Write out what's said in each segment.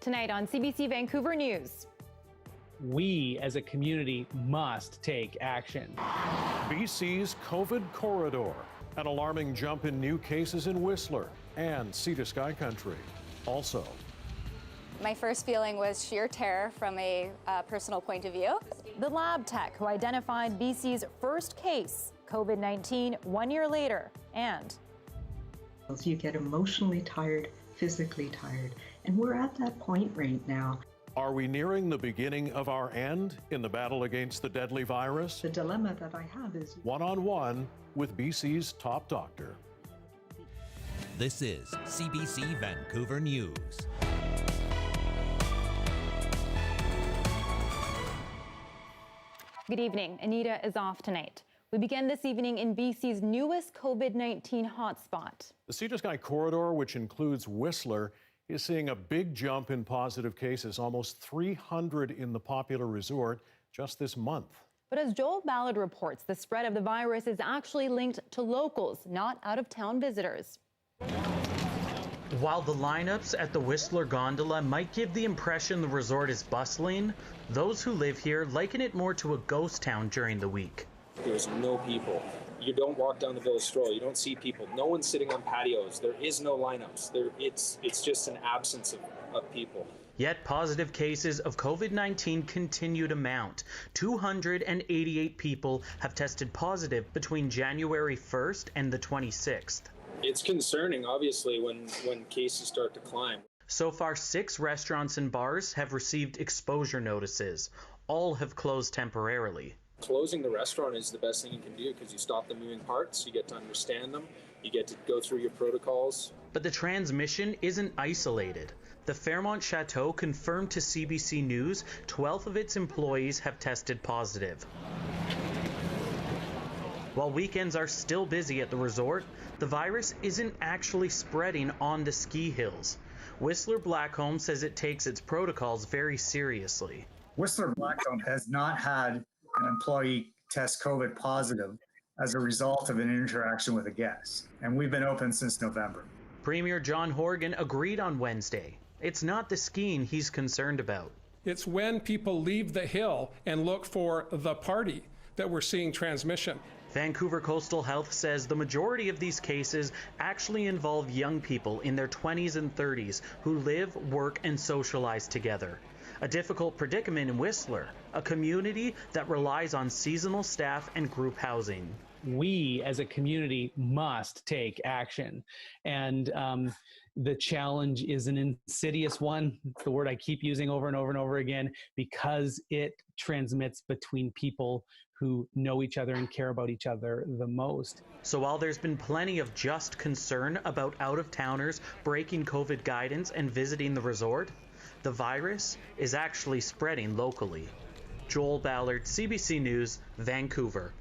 tonight on CBC Vancouver News. We as a community must take action. BC's COVID corridor, an alarming jump in new cases in Whistler and Sea to Sky Country. Also, my first feeling was sheer terror from a personal point of view. The lab tech who identified BC's first case, COVID-19, 1 year later, and you get emotionally tired, physically tired, and we're at that point right now. are we nearing the beginning of our end in the battle against the deadly virus? The dilemma that I have is One-on-one with BC's top doctor. This is CBC Vancouver News. Good evening. Anita is off tonight. We begin this evening in BC's newest COVID-19 hotspot. The Sea to Sky corridor, which includes Whistler, is seeing a big jump in positive cases, almost 300 in the popular resort just this month. But as Joel Ballard reports, the spread of the virus is actually linked to locals, not out-of-town visitors. While the lineups at the Whistler gondola might give the impression the resort is bustling, those who live here liken it more to a ghost town during the week. There's no people. You don't walk down the village stroll. You don't see people. No one's sitting on patios. There is no lineups. It's just an absence of people. Yet positive cases of COVID-19 continue to mount. 288 people have tested positive between January 1st and the 26th. It's concerning, obviously, when cases start to climb. So far, 6 restaurants and bars have received exposure notices. All have closed temporarily. Closing the restaurant is the best thing you can do because you stop the moving parts, you get to understand them, you get to go through your protocols. But the transmission isn't isolated. The Fairmont Chateau confirmed to CBC News 12 of its employees have tested positive. While weekends are still busy at the resort, the virus isn't actually spreading on the ski hills. Whistler Blackcomb says it takes its protocols very seriously. Whistler Blackcomb has not had an employee test COVID positive as a result of an interaction with a guest, and we've been open since November. Premier John Horgan agreed on Wednesday. It's not the skiing he's concerned about. It's when people leave the hill and look for the party that we're seeing transmission. Vancouver Coastal Health says the majority of these cases actually involve young people in their 20s and 30s who live, work, and socialize together. A difficult predicament in Whistler, a community that relies on seasonal staff and group housing. We as a community must take action. And the challenge is an insidious one. It's the word I keep using over and over and over again because it transmits between people who know each other and care about each other the most. So while there's been plenty of just concern about out-of-towners breaking COVID guidance and visiting the resort, the virus is actually spreading locally. Joel Ballard, CBC News, Vancouver.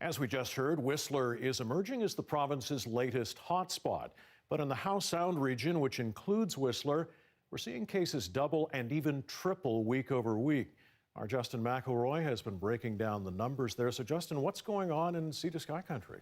As we just heard, Whistler is emerging as the province's latest hotspot. But in the Howe Sound region, which includes Whistler, we're seeing cases double and even triple week over week. Our Justin McElroy has been breaking down the numbers there. So, Justin, what's going on in Sea to Sky Country?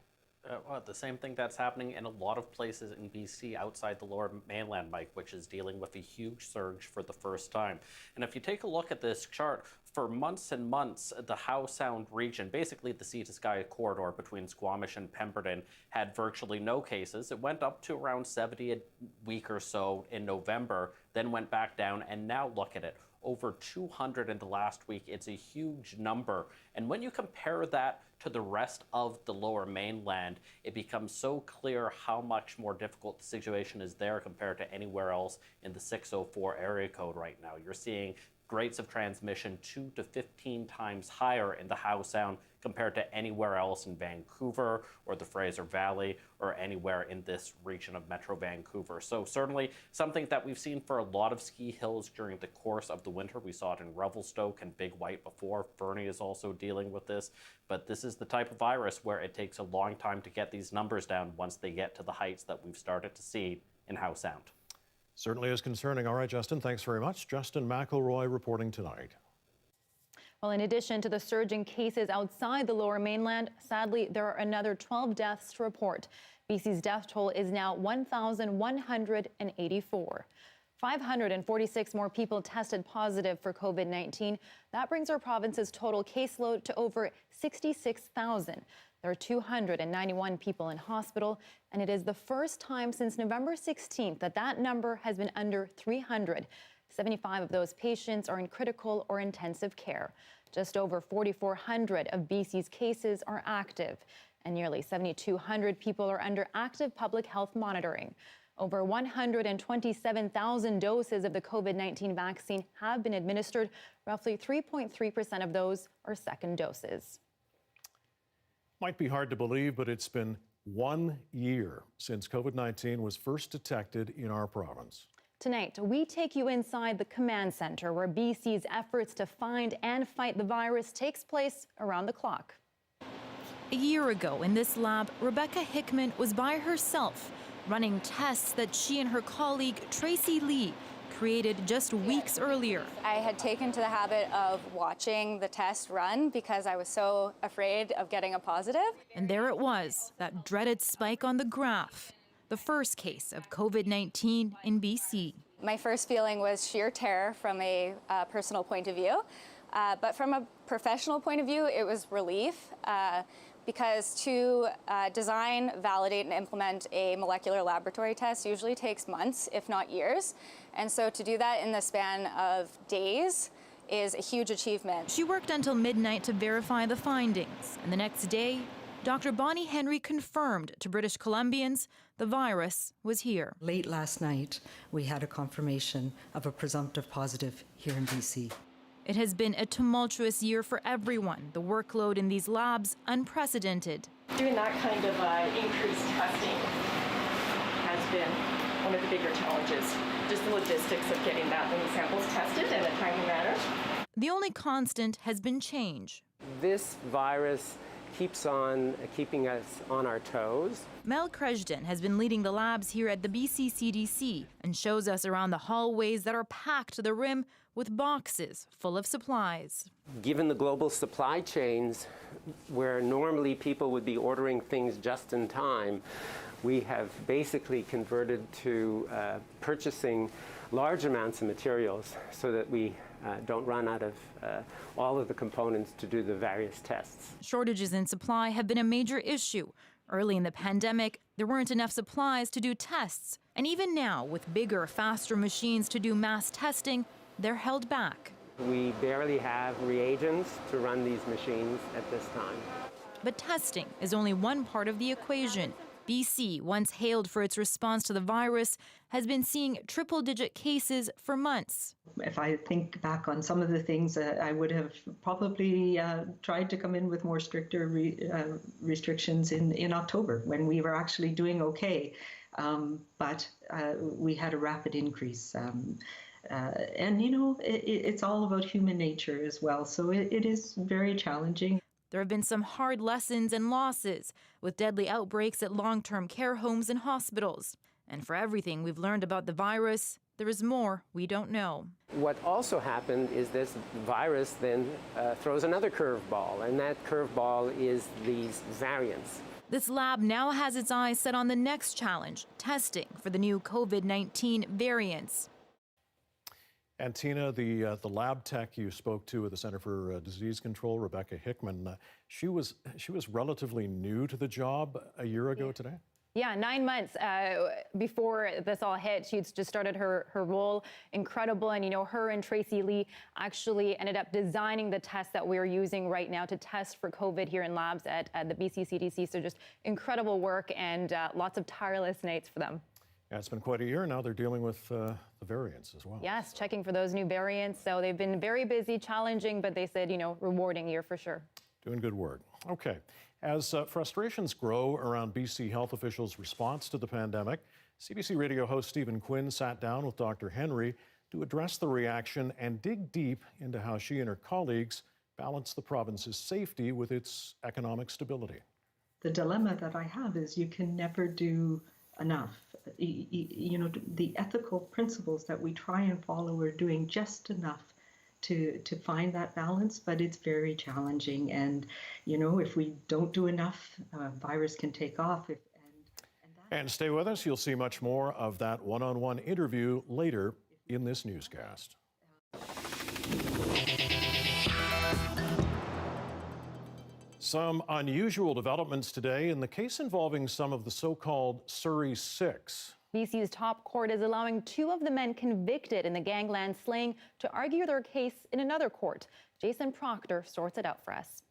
Well, the same thing that's happening in a lot of places in BC outside the Lower Mainland, Mike, which is dealing with a huge surge for the first time. And if you take a look at this chart, for months and months, the Howe Sound region, basically the Sea to Sky corridor between Squamish and Pemberton, had virtually no cases. It went up to around 70 a week or so in November, then went back down, and now look at it. Over 200 in the last week. It's a huge number. And when you compare that to the rest of the Lower Mainland, it becomes so clear how much more difficult the situation is there compared to anywhere else in the 604 area code right now. You're seeing rates of transmission 2 to 15 times higher in the Howe Sound compared to anywhere else in Vancouver or the Fraser Valley or anywhere in this region of Metro Vancouver. So certainly something that we've seen for a lot of ski hills during the course of the winter. We saw it in Revelstoke and Big White before. Fernie is also dealing with this. But this is the type of virus where it takes a long time to get these numbers down once they get to the heights that we've started to see in Howe Sound. Certainly is concerning. All right, Justin, thanks very much. Justin McElroy reporting tonight. Well, in addition to the surge in cases outside the Lower Mainland, sadly, there are another 12 deaths to report. BC's death toll is now 1,184. 546 more people tested positive for COVID-19. That brings our province's total caseload to over 66,000. There are 291 people in hospital, and it is the first time since November 16th that that number has been under 300. 75 of those patients are in critical or intensive care. Just over 4,400 of BC's cases are active, and nearly 7,200 people are under active public health monitoring. Over 127,000 doses of the COVID-19 vaccine have been administered. Roughly 3.3% of those are second doses. Might be hard to believe, but it's been 1 year since COVID-19 was first detected in our province. Tonight, we take you inside the command center where BC's efforts to find and fight the virus takes place around the clock. A year ago in this lab, Rebecca Hickman was by herself, running tests that she and her colleague Tracy Lee created just weeks earlier. I had taken to the habit of watching the test run because I was so afraid of getting a positive. And there it was, that dreaded spike on the graph, the first case of COVID-19 in BC. My first feeling was sheer terror from a personal point of view, but from a professional point of view, it was relief. Because to design, validate, and implement a molecular laboratory test usually takes months, if not years. And so to do that in the span of days is a huge achievement. She worked until midnight to verify the findings. And the next day, Dr. Bonnie Henry confirmed to British Columbians the virus was here. Late last night, we had a confirmation of a presumptive positive here in BC. It has been a tumultuous year for everyone. The workload in these labs, unprecedented. Doing that kind of increased testing has been one of the bigger challenges. Just the logistics of getting that many samples tested in a timely manner. The only constant has been change. This virus keeps on keeping us on our toes. Mel Kresden has been leading the labs here at the BC CDC and shows us around the hallways that are packed to the rim with boxes full of supplies. Given the global supply chains, where normally people would be ordering things just in time, we have basically converted to purchasing large amounts of materials so that we don't run out of all of the components to do the various tests. Shortages in supply have been a major issue. Early in the pandemic, there weren't enough supplies to do tests. And even now, with bigger, faster machines to do mass testing, they're held back. We barely have reagents to run these machines at this time. But testing is only one part of the equation. BC, once hailed for its response to the virus, has been seeing triple-digit cases for months. If I think back on some of the things, I would have probably tried to come in with more stricter restrictions in October when we were actually doing okay. But we had a rapid increase. And, you know, it's all about human nature as well. So it is very challenging. There have been some hard lessons and losses, with deadly outbreaks at long-term care homes and hospitals. And for everything we've learned about the virus, there is more we don't know. What also happened is this virus then throws another curveball, and that curveball is these variants. This lab now has its eyes set on the next challenge, testing for the new COVID-19 variants. And Tina, the lab tech you spoke to at the Center for Disease Control, Rebecca Hickman, she was relatively new to the job a year ago today? Yeah, 9 months before this all hit, she'd just started her role. Incredible. And, you know, her and Tracy Lee actually ended up designing the test that we're using right now to test for COVID here in labs at the BC CDC. So just incredible work and lots of tireless nights for them. Yeah, it's been quite a year now. They're dealing with the variants as well. Yes, checking for those new variants. So they've been very busy, challenging, but they said, you know, rewarding year for sure. Doing good work. Okay. As frustrations grow around BC health officials' response to the pandemic, CBC Radio host Stephen Quinn sat down with Dr. Henry to address the reaction and dig deep into how she and her colleagues balance the province's safety with its economic stability. The dilemma that I have is you can never do enough. You know, the ethical principles that we try and follow are doing just enough to find that balance, but it's very challenging. And, you know, if we don't do enough, virus can take off. And stay with us. You'll see much more of that one-on-one interview later in this newscast. Some unusual developments today in the case involving some of the so-called Surrey Six. BC's top court is allowing 2 of the men convicted in the gangland slaying to argue their case in another court. Jason Proctor sorts it out for us.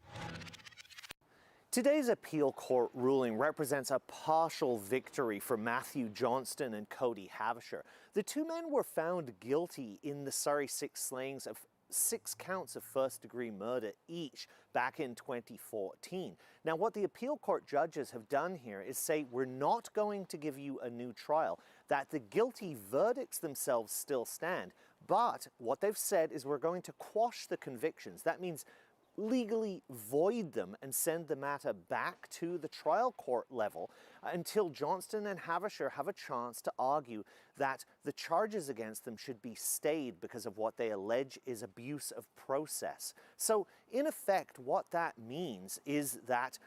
Today's appeal court ruling represents a partial victory for Matthew Johnston and Cody Havishar. The 2 men were found guilty in the Surrey Six slayings of 6 counts of first-degree murder each back in 2014. Now, what the appeal court judges have done here is say, we're not going to give you a new trial, that the guilty verdicts themselves still stand, but what they've said is we're going to quash the convictions. That means legally void them and send the matter back to the trial court level until Johnston and Havishar have a chance to argue that the charges against them should be stayed because of what they allege is abuse of process. So in effect, what that means is that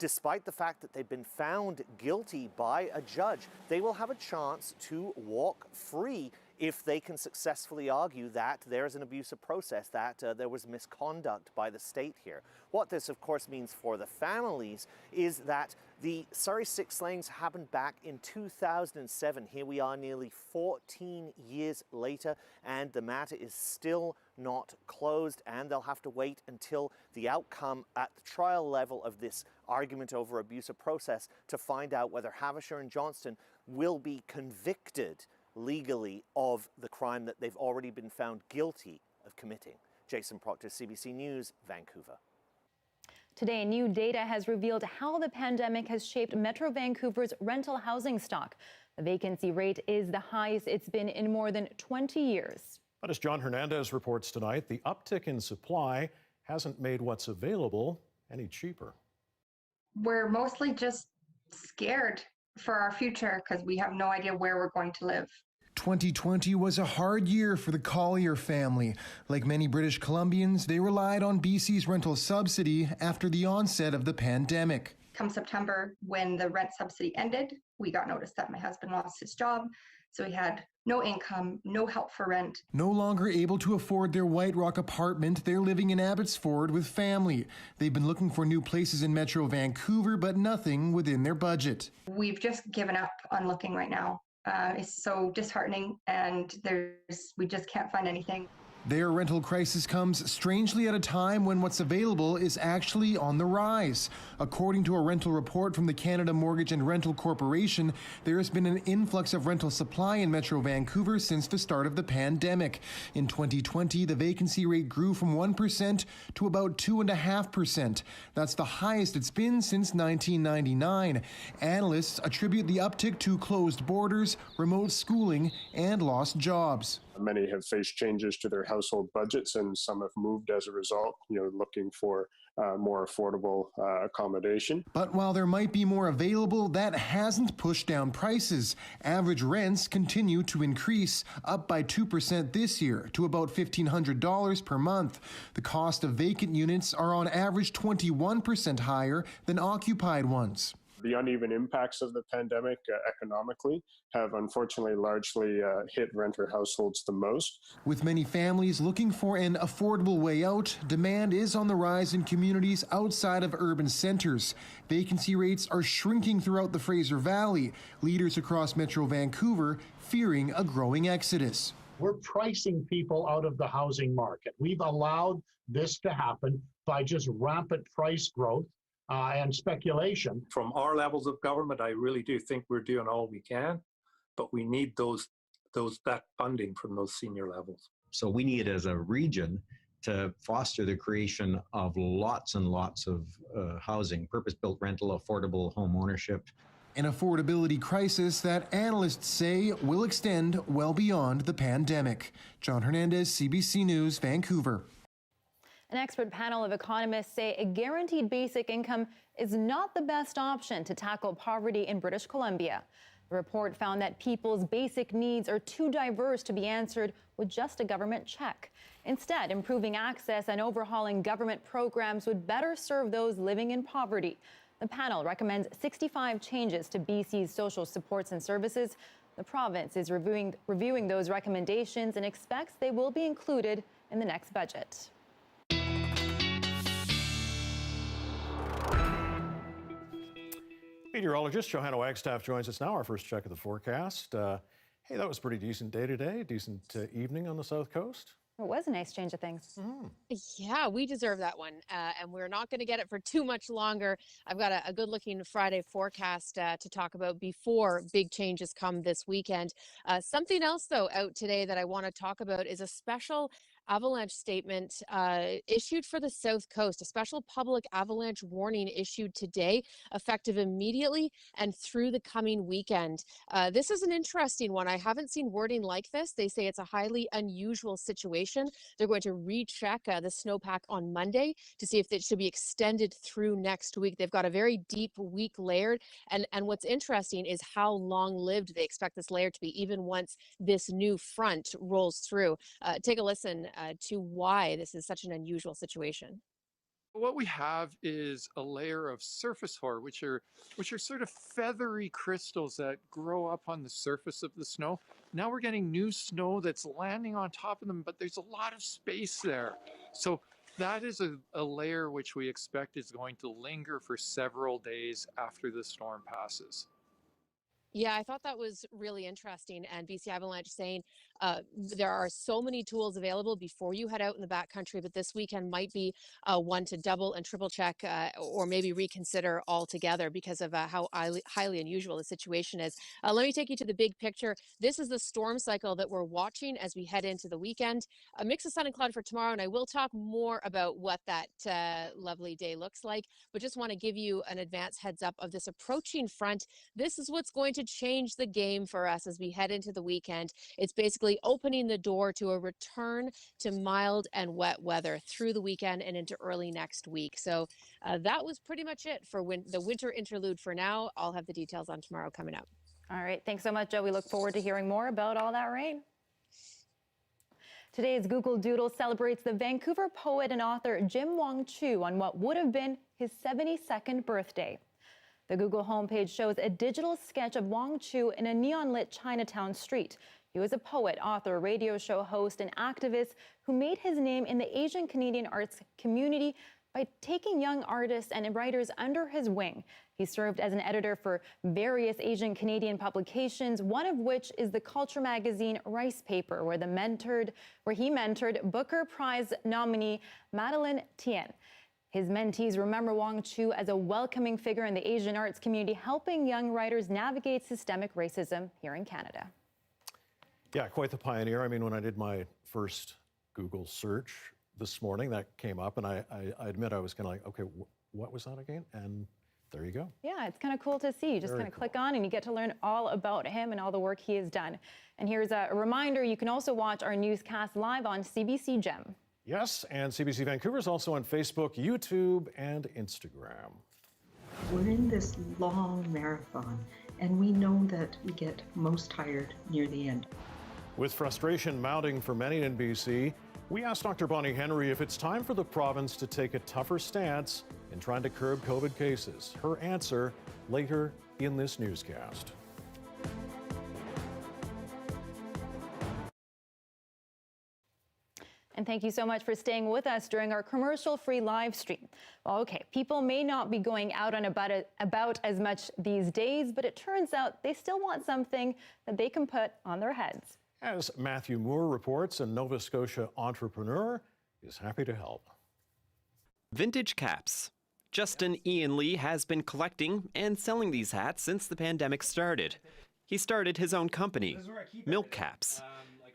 despite the fact that they've been found guilty by a judge, they will have a chance to walk free if they can successfully argue that there is an abusive process, that there was misconduct by the state here. What this, of course, means for the families is that the Surrey Six slayings happened back in 2007. Here we are nearly 14 years later, and the matter is still not closed, and they'll have to wait until the outcome at the trial level of this argument over abusive process to find out whether Havishar and Johnston will be convicted legally of the crime that they've already been found guilty of committing. Jason Proctor, CBC News, Vancouver. Today, new data has revealed how the pandemic has shaped Metro Vancouver's rental housing stock. The vacancy rate is the highest it's been in more than 20 years. But as John Hernandez reports tonight, the uptick in supply hasn't made what's available any cheaper. We're mostly just scared for our future because we have no idea where we're going to live. 2020 was a hard year for the Collier family. Like many British Columbians, they relied on BC's rental subsidy after the onset of the pandemic. Come September, when the rent subsidy ended, we got notice that my husband lost his job. So he had no income, no help for rent. No longer able to afford their White Rock apartment, they're living in Abbotsford with family. They've been looking for new places in Metro Vancouver, but nothing within their budget. We've just given up on looking right now. It's so disheartening, and we just can't find anything. Their rental crisis comes strangely at a time when what's available is actually on the rise. According to a rental report from the Canada Mortgage and Rental Corporation, there has been an influx of rental supply in Metro Vancouver since the start of the pandemic. In 2020, the vacancy rate grew from 1% to about 2.5%. That's the highest it's been since 1999. Analysts attribute the uptick to closed borders, remote schooling, and lost jobs. Many have faced changes to their household budgets, and some have moved as a result, looking for more affordable accommodation. But while there might be more available, that hasn't pushed down prices. Average rents continue to increase, up by 2% this year to about $1,500 per month. The cost of vacant units are on average 21% higher than occupied ones. The uneven impacts of the pandemic economically have unfortunately largely hit renter households the most. With many families looking for an affordable way out, demand is on the rise in communities outside of urban centers. Vacancy rates are shrinking throughout the Fraser Valley. Leaders across Metro Vancouver fearing a growing exodus. We're pricing people out of the housing market. We've allowed this to happen by just rampant price growth and speculation. From our levels of government, I really do think we're doing all we can, but we need that funding from those senior levels. So we need, as a region, to foster the creation of lots and lots of housing, purpose-built rental, affordable home ownership. An affordability crisis that analysts say will extend well beyond the pandemic. John Hernandez, CBC News, Vancouver. An expert panel of economists say a guaranteed basic income is not the best option to tackle poverty in British Columbia. The report found that people's basic needs are too diverse to be answered with just a government check. Instead, improving access and overhauling government programs would better serve those living in poverty. The panel recommends 65 changes to BC's social supports and services. The province is reviewing those recommendations and expects they will be included in the next budget. Meteorologist Johanna Wagstaffe joins us now. Our first check of the forecast. Hey, that was a pretty decent day today. Decent evening on the South Coast. It was a nice change of things. Yeah, we deserve that one. And we're not going to get it for too much longer. I've got a good looking Friday forecast to talk about before big changes come this weekend. Something else, though, out today that I want to talk about is a special avalanche statement issued for the South Coast, a special public avalanche warning issued today, effective immediately and through the coming weekend. This is an interesting one. I haven't seen wording like this. They say it's a highly unusual situation. They're going to recheck the snowpack on Monday to see if it should be extended through next week. They've got a very deep week layered. And what's interesting is how long-lived they expect this layer to be, even once this new front rolls through. Take a listen to why this is such an unusual situation. What we have is a layer of surface hoar, which are sort of feathery crystals that grow up on the surface of the snow. Now we're getting new snow that's landing on top of them, but there's a lot of space there. So that is a layer which we expect is going to linger for several days after the storm passes. Yeah, I thought that was really interesting. And BC Avalanche saying there are so many tools available before you head out in the backcountry, but this weekend might be one to double and triple check or maybe reconsider altogether because of how highly unusual the situation is. Let me take you to the big picture. This is the storm cycle that we're watching as we head into the weekend. A mix of sun and cloud for tomorrow, and I will talk more about what that lovely day looks like, but just want to give you an advance heads up of this approaching front. This is what's going to change the game for us as we head into the weekend. It's basically opening the door to a return to mild and wet weather through the weekend and into early next week. So that was pretty much it for the winter interlude for now. I'll have the details on tomorrow coming up. All right. Thanks so much, Joe. We look forward to hearing more about all that rain. Today's Google Doodle celebrates the Vancouver poet and author Jim Wong Chu on what would have been his 72nd birthday. The Google homepage shows a digital sketch of Wong Chu in a neon-lit Chinatown street. He was a poet, author, radio show host, and activist who made his name in the Asian Canadian arts community by taking young artists and writers under his wing. He served as an editor for various Asian Canadian publications, one of which is the culture magazine Rice Paper, where he mentored Booker Prize nominee Madeleine Tien. His mentees remember Wong Chu as a welcoming figure in the Asian arts community, helping young writers navigate systemic racism here in Canada. Yeah, quite the pioneer. I mean, when I did my first Google search this morning, that came up, and I admit I was kind of like, okay, what was that again? And there you go. Yeah, it's kind of cool to see. You just kind of click on and you get to learn all about him and all the work he has done. And here's a reminder, you can also watch our newscast live on CBC Gem. Yes, and CBC Vancouver is also on Facebook, YouTube, and Instagram. We're in this long marathon, and we know that we get most tired near the end. With frustration mounting for many in BC, we asked Dr. Bonnie Henry if it's time for the province to take a tougher stance in trying to curb COVID cases. Her answer later in this newscast. And thank you so much for staying with us during our commercial-free live stream. Well, okay, people may not be going out and about as much these days, but it turns out they still want something that they can put on their heads. As Matthew Moore reports, a Nova Scotia entrepreneur is happy to help. Vintage caps. Justin Ian Lee has been collecting and selling these hats since the pandemic started. He started his own company, Milk Caps.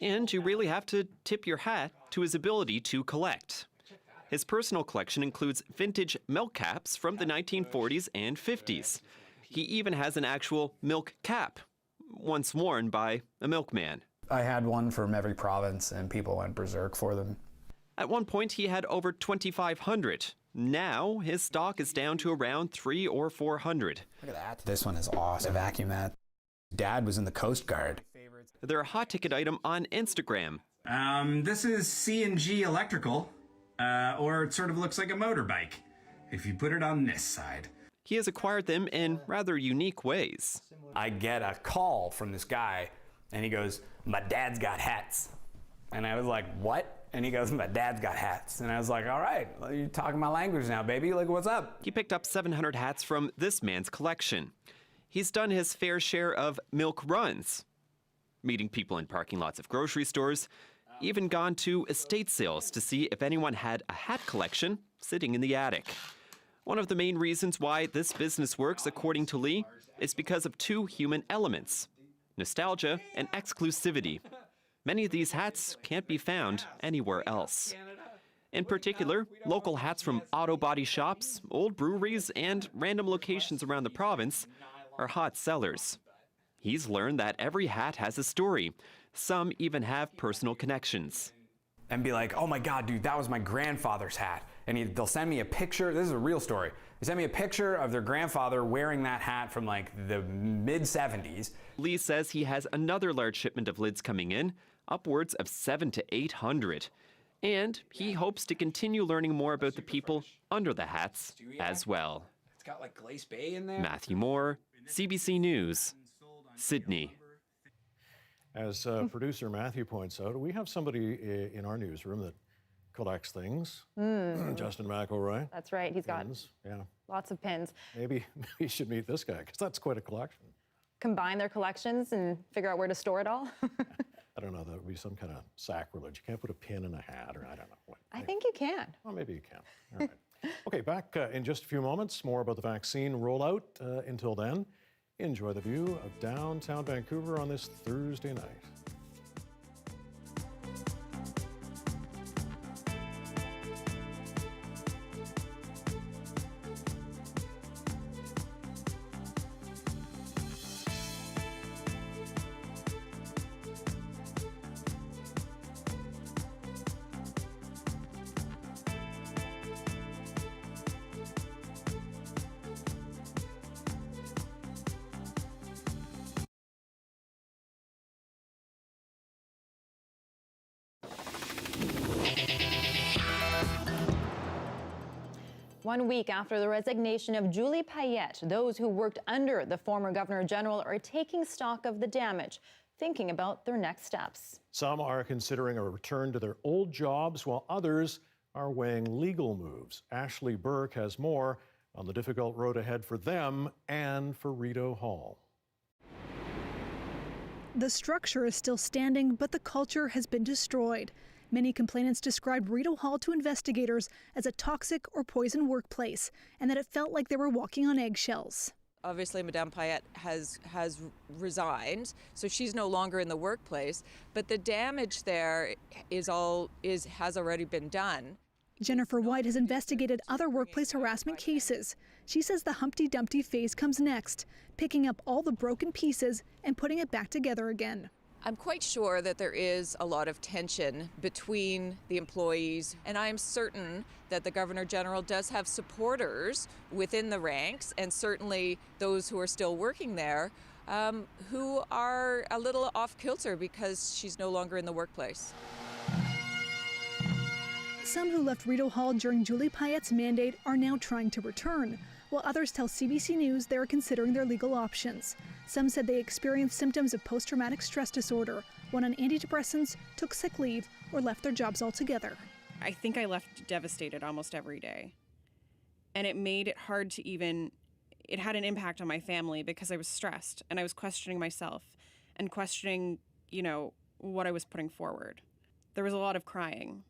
And you really have to tip your hat to his ability to collect. His personal collection includes vintage milk caps from the 1940s and 50s. He even has an actual milk cap, once worn by a milkman. I had one from every province, and people went berserk for them. At one point, he had over 2,500. Now, his stock is down to around 300 or 400. Look at that. This one is awesome. A vacuum mat. Dad was in the Coast Guard. They're a hot ticket item on Instagram. This is C&G electrical, or it sort of looks like a motorbike, if you put it on this side. He has acquired them in rather unique ways. I get a call from this guy and he goes, "My dad's got hats." And I was like, "What?" And he goes, "My dad's got hats." And I was like, "All right, well, you're talking my language now, baby. Like, what's up?" He picked up 700 hats from this man's collection. He's done his fair share of milk runs, meeting people in parking lots of grocery stores, even gone to estate sales to see if anyone had a hat collection sitting in the attic. One of the main reasons why this business works, according to Lee, is because of two human elements: nostalgia and exclusivity. Many of these hats can't be found anywhere else. In particular, local hats from auto body shops, old breweries, and random locations around the province are hot sellers. He's learned that every hat has a story. Some even have personal connections. And be like, "Oh my God, dude, that was my grandfather's hat." And they'll send me a picture. This is a real story. They send me a picture of their grandfather wearing that hat from like the mid-70s. Lee says he has another large shipment of lids coming in, upwards of 700 to 800. And he hopes to continue learning more about the people under the hats as well. It's got like Glace Bay in there. Matthew Moore, CBC News, Sydney. As producer Matthew points out, we have somebody in our newsroom that collects things. Justin McElroy. That's right. He's got lots of pins. Maybe you should meet this guy, because that's quite a collection. Combine their collections and figure out where to store it all? I don't know. That would be some kind of sacrilege. You can't put a pin in a hat, or I don't know what. I think you can. Well, maybe you can. All right. Okay, back in just a few moments. More about the vaccine rollout. Until then, enjoy the view of downtown Vancouver on this Thursday night. One week after the resignation of Julie Payette, those who worked under the former Governor General are taking stock of the damage, thinking about their next steps. Some are considering a return to their old jobs, while others are weighing legal moves. Ashley Burke has more on the difficult road ahead for them and for Rideau Hall. The structure is still standing, but the culture has been destroyed. Many complainants described Rideau Hall to investigators as a toxic or poison workplace, and that it felt like they were walking on eggshells. Obviously, Madame Payette has resigned, so she's no longer in the workplace, but the damage there has already been done. Jennifer White has investigated other workplace harassment cases. She says the Humpty Dumpty phase comes next, picking up all the broken pieces and putting it back together again. I'm quite sure that there is a lot of tension between the employees, and I'm certain that the Governor General does have supporters within the ranks, and certainly those who are still working there, who are a little off kilter because she's no longer in the workplace. Some who left Rideau Hall during Julie Payette's mandate are now trying to return, while others tell CBC News they are considering their legal options. Some said they experienced symptoms of post-traumatic stress disorder, went on antidepressants, took sick leave, or left their jobs altogether. I think I left devastated almost every day. And it made it hard to it had an impact on my family because I was stressed and I was questioning myself and questioning, what I was putting forward. There was a lot of crying.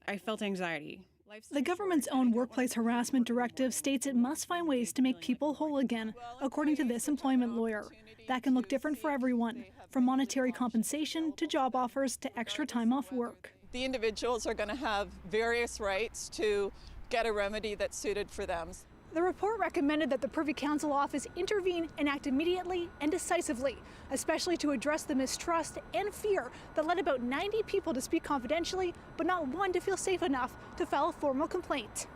I felt anxiety. The government's own workplace harassment directive states it must find ways to make people whole again, according to this employment lawyer. That can look different for everyone, from monetary compensation to job offers to extra time off work. The individuals are going to have various rights to get a remedy that's suited for them. The report recommended that the Privy Council office intervene and act immediately and decisively, especially to address the mistrust and fear that led about 90 people to speak confidentially, but not one to feel safe enough to file a formal complaint.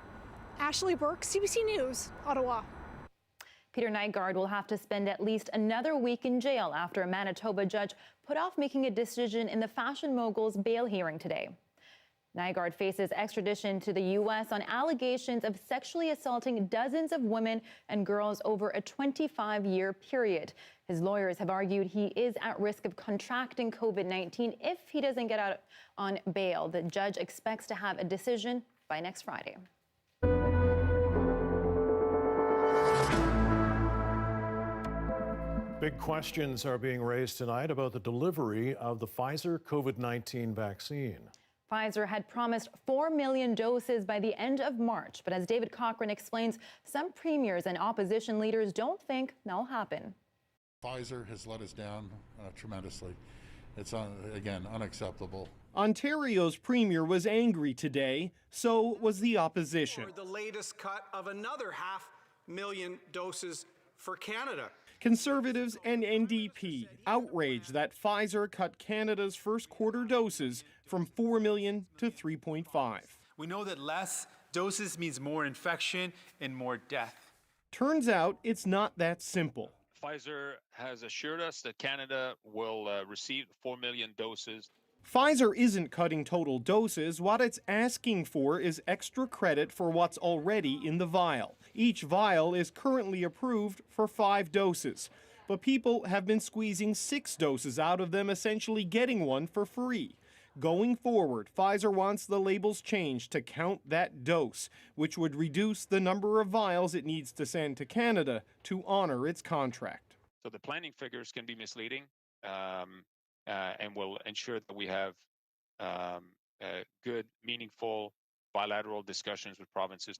Ashley Burke, CBC News, Ottawa. Peter Nygard will have to spend at least another week in jail after a Manitoba judge put off making a decision in the fashion mogul's bail hearing today. Nygard faces extradition to the U.S. on allegations of sexually assaulting dozens of women and girls over a 25-year period. His lawyers have argued he is at risk of contracting COVID-19 if he doesn't get out on bail. The judge expects to have a decision by next Friday. Big questions are being raised tonight about the delivery of the Pfizer COVID-19 vaccine. Pfizer had promised 4 million doses by the end of March, but as David Cochrane explains, some premiers and opposition leaders don't think that'll happen. Pfizer has let us down tremendously. It's, again, unacceptable. Ontario's premier was angry today, so was the opposition. The latest cut of another 500,000 doses for Canada. Conservatives and NDP outraged that Pfizer cut Canada's first quarter doses from 4 million to 3.5. We know that less doses means more infection and more death. Turns out it's not that simple. Pfizer has assured us that Canada will receive 4 million doses. Pfizer isn't cutting total doses. What it's asking for is extra credit for what's already in the vial. Each vial is currently approved for 5 doses, but people have been squeezing 6 doses out of them, essentially getting one for free. Going forward, Pfizer wants the labels changed to count that dose, which would reduce the number of vials it needs to send to Canada to honor its contract. So the planning figures can be misleading and will ensure that we have good, meaningful bilateral discussions with provinces.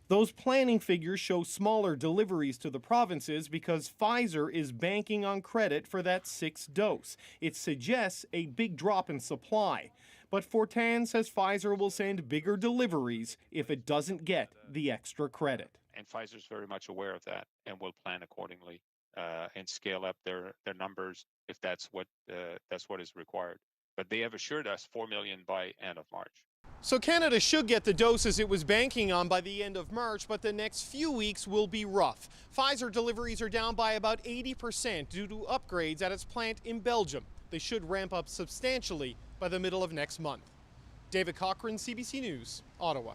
Those planning figures show smaller deliveries to the provinces because Pfizer is banking on credit for that 6th dose. It suggests a big drop in supply. But Fortin says Pfizer will send bigger deliveries if it doesn't get the extra credit. And Pfizer's very much aware of that and will plan accordingly and scale up their numbers if that's what is required. But they have assured us 4 million by end of March. So Canada should get the doses it was banking on by the end of March, but the next few weeks will be rough. Pfizer deliveries are down by about 80% due to upgrades at its plant in Belgium. They should ramp up substantially by the middle of next month. David Cochrane, CBC News, Ottawa.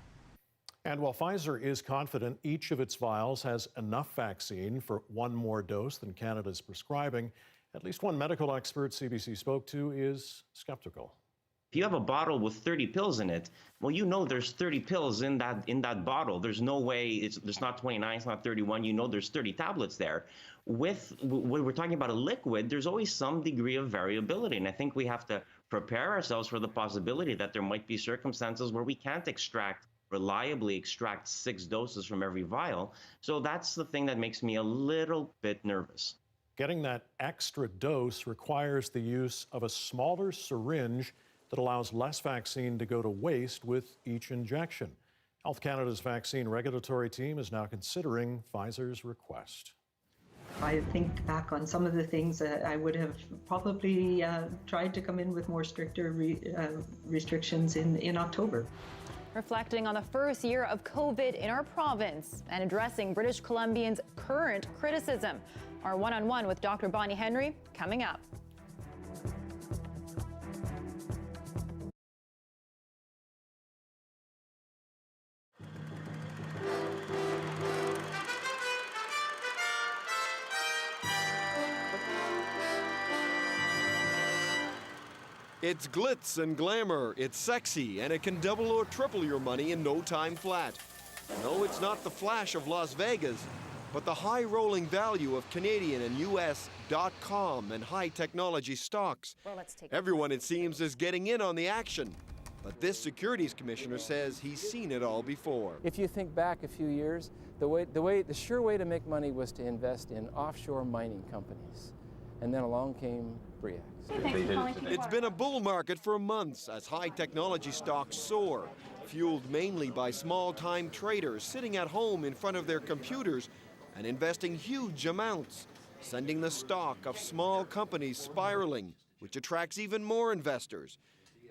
And while Pfizer is confident each of its vials has enough vaccine for 1 more dose than Canada is prescribing, at least one medical expert CBC spoke to is skeptical. If you have a bottle with 30 pills in it, well, you know there's 30 pills in that bottle. There's no way it's not 29, it's not 31. You know there's 30 tablets there. When we're talking about a liquid, there's always some degree of variability, and I think we have to prepare ourselves for the possibility that there might be circumstances where we can't reliably extract 6 doses from every vial. So that's the thing that makes me a little bit nervous. Getting that extra dose requires the use of a smaller syringe that allows less vaccine to go to waste with each injection. Health Canada's vaccine regulatory team is now considering Pfizer's request. I think back on some of the things that I would have probably tried to come in with more stricter restrictions in October. Reflecting on the first year of COVID in our province and addressing British Columbians' current criticism. Our one-on-one with Dr. Bonnie Henry coming up. It's glitz and glamour, it's sexy, and it can double or triple your money in no time flat. No, it's not the flash of Las Vegas, but the high rolling value of Canadian and US .com and high technology stocks. Well, let's take Everyone, it seems, is getting in on the action. But this securities commissioner says he's seen it all before. If you think back a few years, the sure way to make money was to invest in offshore mining companies. And then along came Bre-X. It's been a bull market for months as high technology stocks soar, fueled mainly by small-time traders sitting at home in front of their computers and investing huge amounts, sending the stock of small companies spiraling, which attracts even more investors.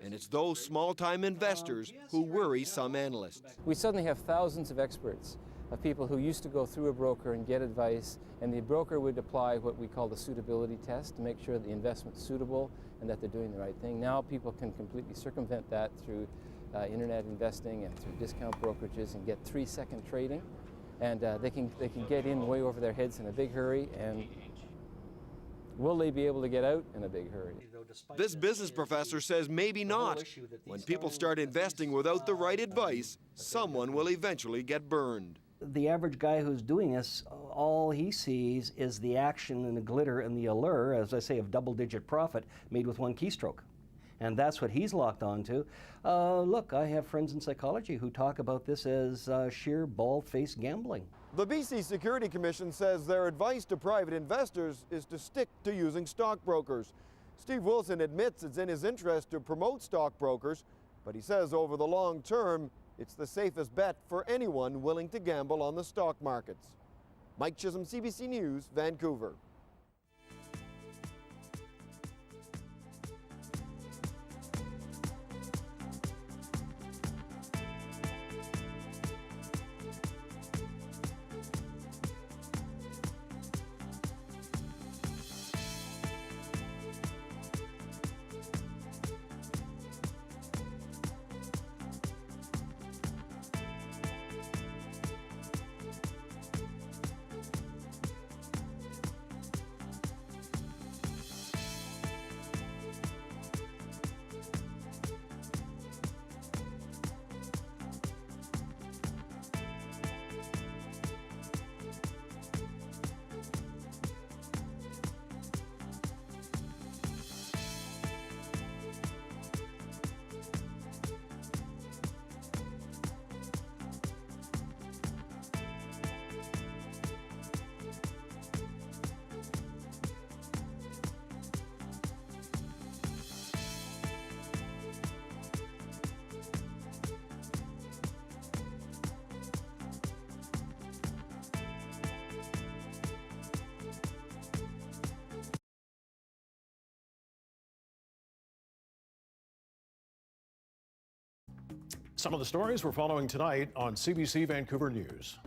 And it's those small-time investors who worry some analysts. We suddenly have thousands of experts, of people who used to go through a broker and get advice, and the broker would apply what we call the suitability test to make sure that the investment's suitable and that they're doing the right thing. Now people can completely circumvent that through internet investing and through discount brokerages and get 3-second trading. And they can get in way over their heads in a big hurry. And will they be able to get out in a big hurry? This business professor says maybe not. When people start investing without the right advice, someone will eventually get burned. The average guy who's doing this, all he sees is the action and the glitter and the allure, as I say, of double-digit profit made with one keystroke. And that's what he's locked onto. Look, I have friends in psychology who talk about this as sheer bald-faced gambling. The BC Security Commission says their advice to private investors is to stick to using stockbrokers. Steve Wilson admits it's in his interest to promote stockbrokers, but he says over the long term, it's the safest bet for anyone willing to gamble on the stock markets. Mike Chisholm, CBC News, Vancouver. Some of the stories we're following tonight on CBC Vancouver News.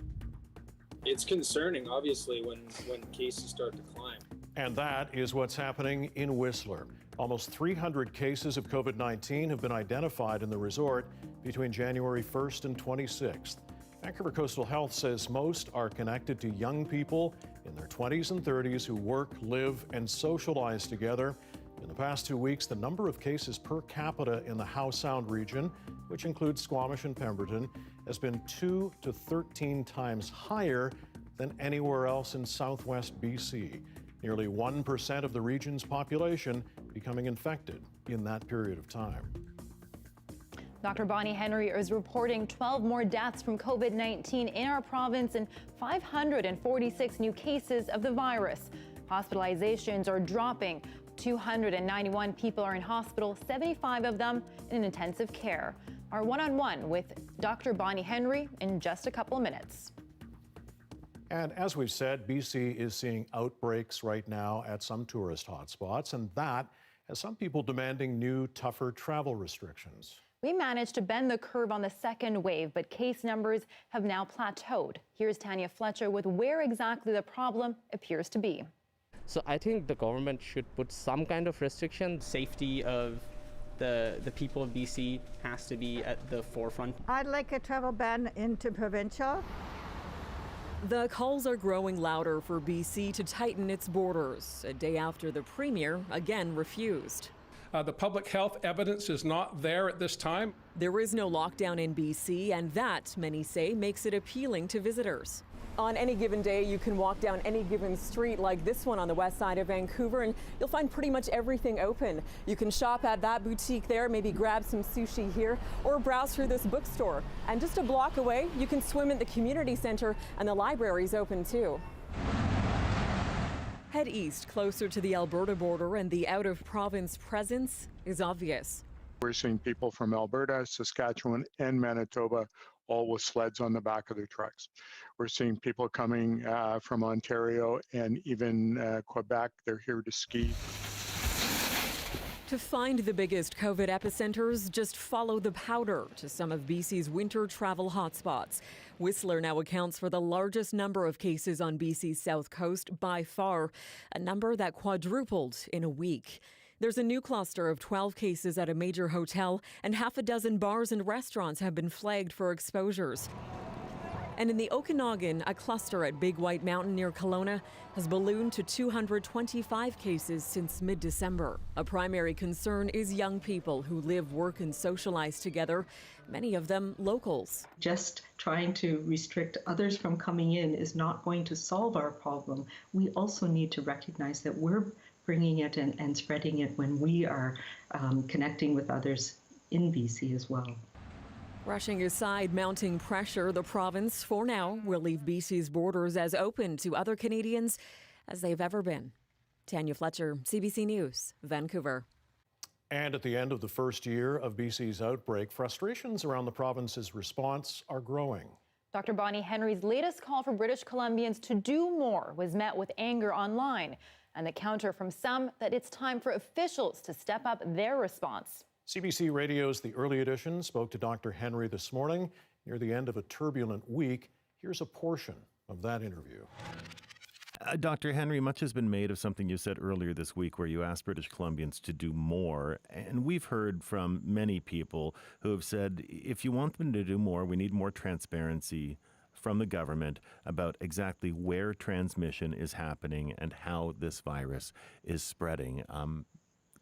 It's concerning, obviously, when cases start to climb. And that is what's happening in Whistler. Almost 300 cases of COVID-19 have been identified in the resort between January 1st and 26th. Vancouver Coastal Health says most are connected to young people in their 20s and 30s who work, live, and socialize together. In the past 2 weeks, the number of cases per capita in the Howe Sound region, which includes Squamish and Pemberton, has been 2 to 13 times higher than anywhere else in southwest BC. Nearly 1% of the region's population becoming infected in that period of time. Dr. Bonnie Henry is reporting 12 more deaths from COVID-19 in our province and 546 new cases of the virus. Hospitalizations are dropping. 291 people are in hospital, 75 of them in intensive care. Our one-on-one with Dr. Bonnie Henry in just a couple of minutes. And as we've said, BC is seeing outbreaks right now at some tourist hotspots, and that has some people demanding new, tougher travel restrictions. We managed to bend the curve on the second wave, but case numbers have now plateaued. Here's Tanya Fletcher with where exactly the problem appears to be. So I think the government should put some kind of restriction. Safety of the people of BC has to be at the forefront. I'd like a travel ban into provincial. The calls are growing louder for BC to tighten its borders, a day after the Premier again refused. The public health evidence is not there at this time. There is no lockdown in BC, and that, many say, makes it appealing to visitors. On any given day, you can walk down any given street like this one on the west side of Vancouver, and you'll find pretty much everything open. You can shop at that boutique there, maybe grab some sushi here, or browse through this bookstore. And just a block away, you can swim at the community center, and the library's open too. Head east, closer to the Alberta border, and the out-of-province presence is obvious. We're seeing people from Alberta, Saskatchewan, and Manitoba, all with sleds on the back of their trucks. We're seeing people coming from Ontario and even Quebec. They're here to ski. To find the biggest COVID epicenters, just follow the powder to some of BC's winter travel hotspots. Whistler now accounts for the largest number of cases on BC's south coast by far, a number that quadrupled in a week. There's a new cluster of 12 cases at a major hotel, and half a dozen bars and restaurants have been flagged for exposures. And in the Okanagan, a cluster at Big White Mountain near Kelowna has ballooned to 225 cases since mid-December. A primary concern is young people who live, work, and socialize together, many of them locals. Just trying to restrict others from coming in is not going to solve our problem. We also need to recognize that we're bringing it and spreading it when we are connecting with others in BC as well. Brushing aside mounting pressure, the province, for now, will leave BC's borders as open to other Canadians as they've ever been. Tanya Fletcher, CBC News, Vancouver. And at the end of the first year of BC's outbreak, frustrations around the province's response are growing. Dr. Bonnie Henry's latest call for British Columbians to do more was met with anger online, and the counter from some that it's time for officials to step up their response. CBC Radio's The Early Edition spoke to Dr. Henry this morning near the end of a turbulent week. Here's a portion of that interview. Dr. Henry, much has been made of something you said earlier this week where you asked British Columbians to do more. And we've heard from many people who have said, if you want them to do more, we need more transparency from the government about exactly where transmission is happening and how this virus is spreading.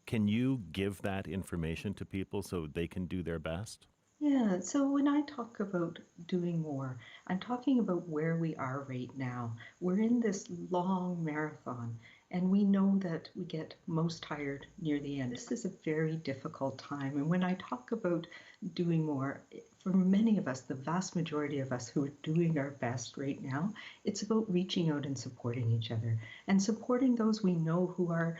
Can you give that information to people so they can do their best? Yeah, so when I talk about doing more, I'm talking about where we are right now. We're in this long marathon, and we know that we get most tired near the end. This is a very difficult time, and when I talk about doing more, for many of us, the vast majority of us who are doing our best right now, it's about reaching out and supporting each other, and supporting those we know who are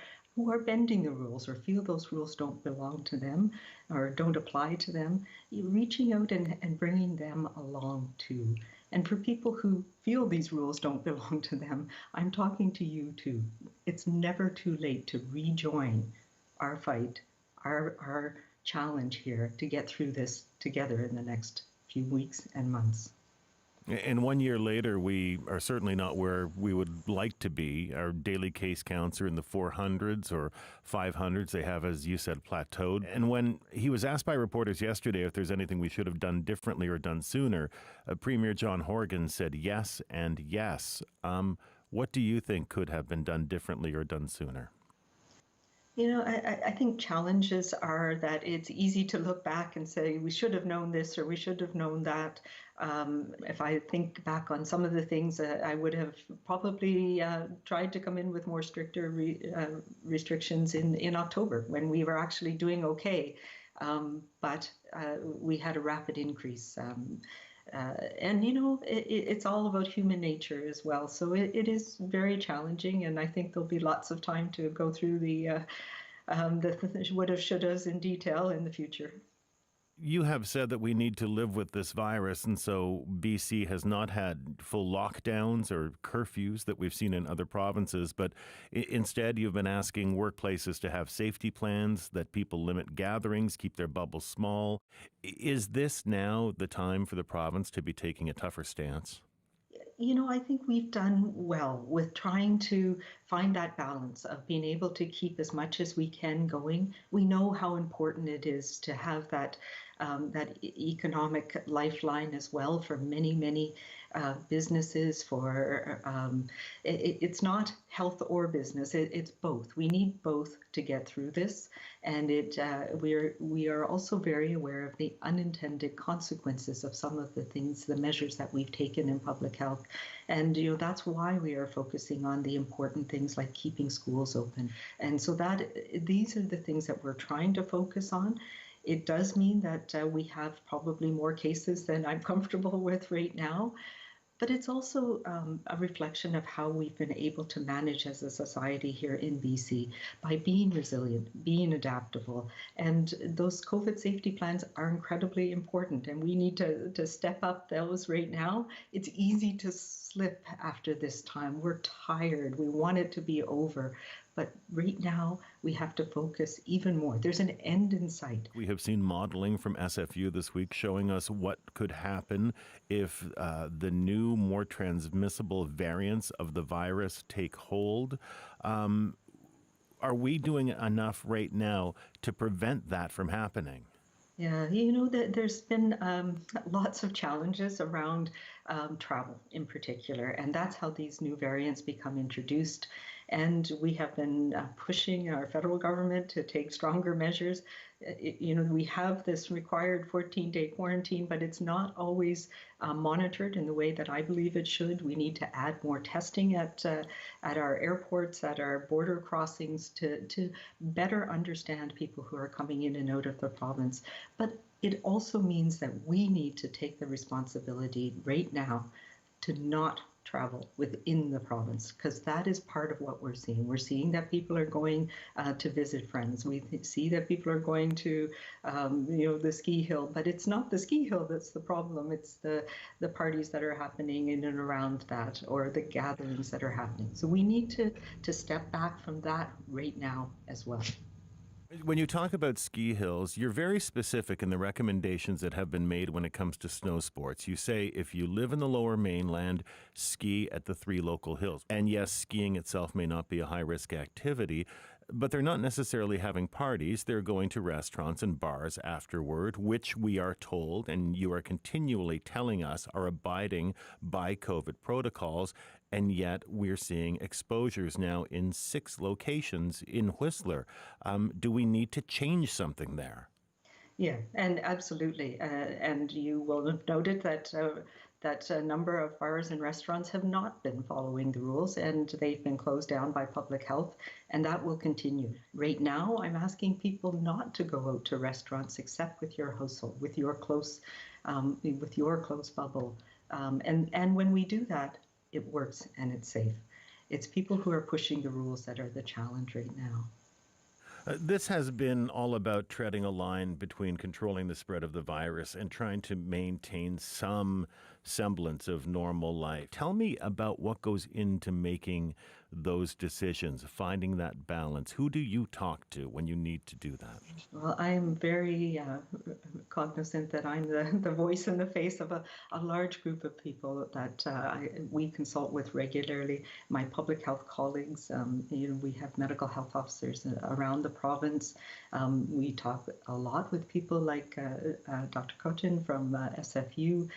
bending the rules or feel those rules don't belong to them or don't apply to them, reaching out and bringing them along too. And for people who feel these rules don't belong to them, I'm talking to you too. It's never too late to rejoin our fight, our challenge here to get through this together in the next few weeks and months. And 1 year later, we are certainly not where we would like to be. Our daily case counts are in the 400s or 500s. They have, as you said, plateaued. And when he was asked by reporters yesterday if there's anything we should have done differently or done sooner, Premier John Horgan said yes and yes. What do you think could have been done differently or done sooner? You know, I think challenges are that it's easy to look back and say, we should have known this or we should have known that. If I think back on some of the things, I would have probably tried to come in with more stricter restrictions in October when we were actually doing okay. But we had a rapid increase. And, you know, it's all about human nature as well. So it is very challenging. And I think there'll be lots of time to go through the woulda, shouldas in detail in the future. You have said that we need to live with this virus, and so BC has not had full lockdowns or curfews that we've seen in other provinces, but instead you've been asking workplaces to have safety plans, that people limit gatherings, keep their bubbles small. Is this now the time for the province to be taking a tougher stance? You know, I think we've done well with trying to find that balance of being able to keep as much as we can going. We know how important it is to have that economic lifeline as well for many businesses. It's not health or business. It's both. We need both to get through this, and we are also very aware of the unintended consequences of some of the things, the measures that we've taken in public health, and you know that's why we are focusing on the important things like keeping schools open, and so that these are the things that we're trying to focus on. It does mean that we have probably more cases than I'm comfortable with right now, but it's also a reflection of how we've been able to manage as a society here in BC by being resilient, being adaptable. And those COVID safety plans are incredibly important, and we need to step up those right now. It's easy to slip after this time. We're tired. We want it to be over. But right now, we have to focus even more. There's an end in sight. We have seen modeling from SFU this week showing us what could happen if the new, more transmissible variants of the virus take hold. Are we doing enough right now to prevent that from happening? Yeah, there's been lots of challenges around travel in particular, and that's how these new variants become introduced. And we have been pushing our federal government to take stronger measures. We have this required 14-day quarantine, but it's not always monitored in the way that I believe it should. We need to add more testing at our airports, at our border crossings to better understand people who are coming in and out of the province. But it also means that we need to take the responsibility right now to not travel within the province, because that is part of what we're seeing. We're seeing that people are going to visit friends. We see that people are going to, the ski hill, but it's not the ski hill that's the problem. It's the parties that are happening in and around that, or the gatherings that are happening. So we need to step back from that right now as well. When you talk about ski hills, you're very specific in the recommendations that have been made when it comes to snow sports. You say if you live in the Lower Mainland, ski at the 3 local hills. And yes, skiing itself may not be a high-risk activity, but they're not necessarily having parties. They're going to restaurants and bars afterward, which we are told, and you are continually telling us, are abiding by COVID protocols. And yet we're seeing exposures now in 6 locations in Whistler. Do we need to change something there? Yeah, and absolutely. And you will have noted that a number of bars and restaurants have not been following the rules, and they've been closed down by public health, and that will continue. Right now, I'm asking people not to go out to restaurants except with your household, with your close bubble. And when we do that, it works and it's safe. It's people who are pushing the rules that are the challenge right now. This has been all about treading a line between controlling the spread of the virus and trying to maintain some semblance of normal life. Tell me about what goes into making those decisions, finding that balance. Who do you talk to when you need to do that? Well, I'm very cognizant that I'm the voice and the face of a large group of people that we consult with regularly. My public health colleagues, we have medical health officers around the province. We talk a lot with people like Dr. Cochin from SFU,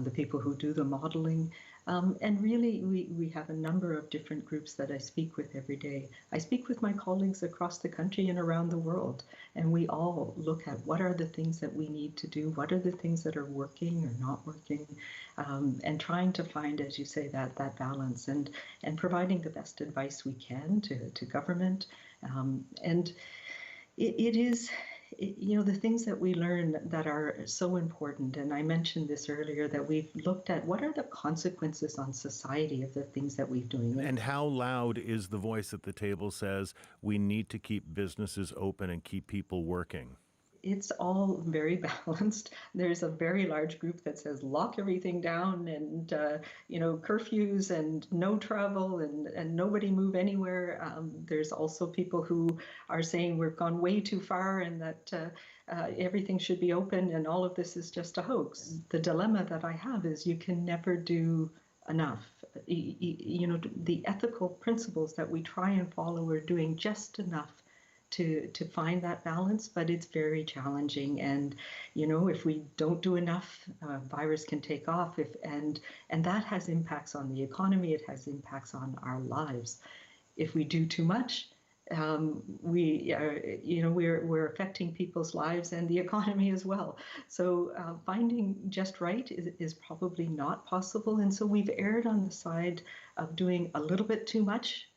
the people who do the modeling. And really, we have a number of different groups that I speak with every day. I speak with my colleagues across the country and around the world, and we all look at what are the things that we need to do, what are the things that are working or not working, and trying to find, as you say, that balance and providing the best advice we can to government. And it is... the things that we learn that are so important, and I mentioned this earlier, that we've looked at what are the consequences on society of the things that we're doing. And how loud is the voice at the table says we need to keep businesses open and keep people working? It's all very balanced. There's a very large group that says lock everything down and, curfews and no travel and nobody move anywhere. There's also people who are saying we've gone way too far and that everything should be open and all of this is just a hoax. The dilemma that I have is you can never do enough. The ethical principles that we try and follow are doing just enough to find that balance, but it's very challenging. And, if we don't do enough, virus can take off. And that has impacts on the economy. It has impacts on our lives. If we do too much, we're affecting people's lives and the economy as well. So finding just right is probably not possible. And so we've erred on the side of doing a little bit too much,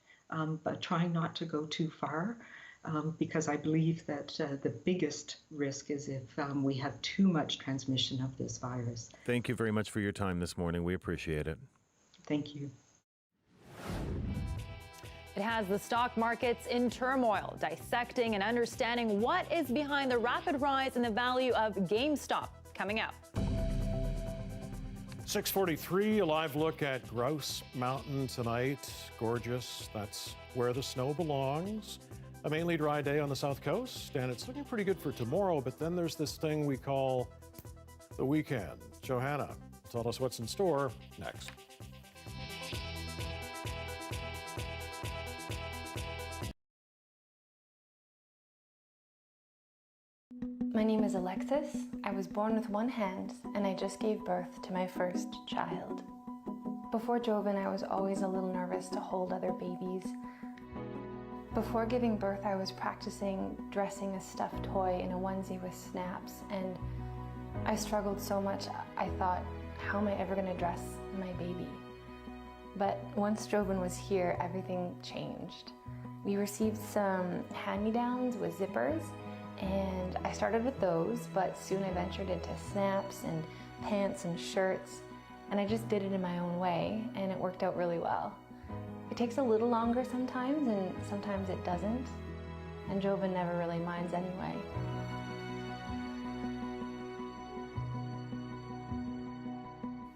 but trying not to go too far. Because I believe that the biggest risk is if we have too much transmission of this virus. Thank you very much for your time this morning. We appreciate it. Thank you. It has the stock markets in turmoil, dissecting and understanding what is behind the rapid rise in the value of GameStop. Coming up. 6:43, a live look at Grouse Mountain tonight. Gorgeous. That's where the snow belongs. A mainly dry day on the south coast, and it's looking pretty good for tomorrow, but then there's this thing we call the weekend. Johanna, tell us what's in store next. My name is Alexis. I was born with one hand, and I just gave birth to my first child. Before Joven, I was always a little nervous to hold other babies. Before giving birth, I was practicing dressing a stuffed toy in a onesie with snaps, and I struggled so much, I thought, how am I ever going to dress my baby? But once Joven was here, everything changed. We received some hand-me-downs with zippers, and I started with those, but soon I ventured into snaps and pants and shirts, and I just did it in my own way, and it worked out really well. It takes a little longer sometimes, and sometimes it doesn't, and Joven never really minds anyway.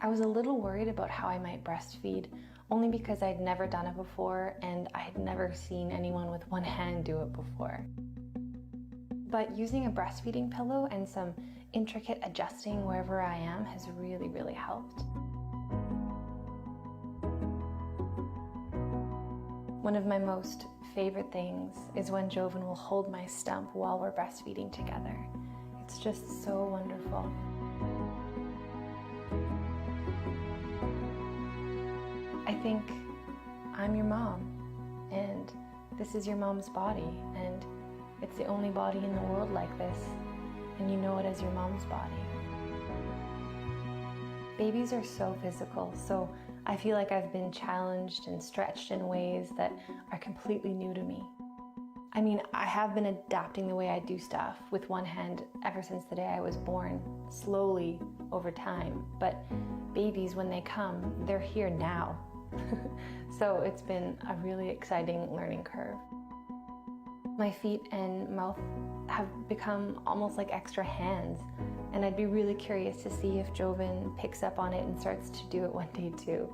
I was a little worried about how I might breastfeed, only because I'd never done it before and I had never seen anyone with one hand do it before. But using a breastfeeding pillow and some intricate adjusting wherever I am has really, really helped. One of my most favorite things is when Joven will hold my stump while we're breastfeeding together. It's just so wonderful. I think I'm your mom, and this is your mom's body, and it's the only body in the world like this, and you know it as your mom's body. Babies are so physical, so I feel like I've been challenged and stretched in ways that are completely new to me. I mean, I have been adapting the way I do stuff with one hand ever since the day I was born, slowly over time, but babies, when they come, they're here now. So it's been a really exciting learning curve. My feet and mouth have become almost like extra hands, and I'd be really curious to see if Joven picks up on it and starts to do it one day too.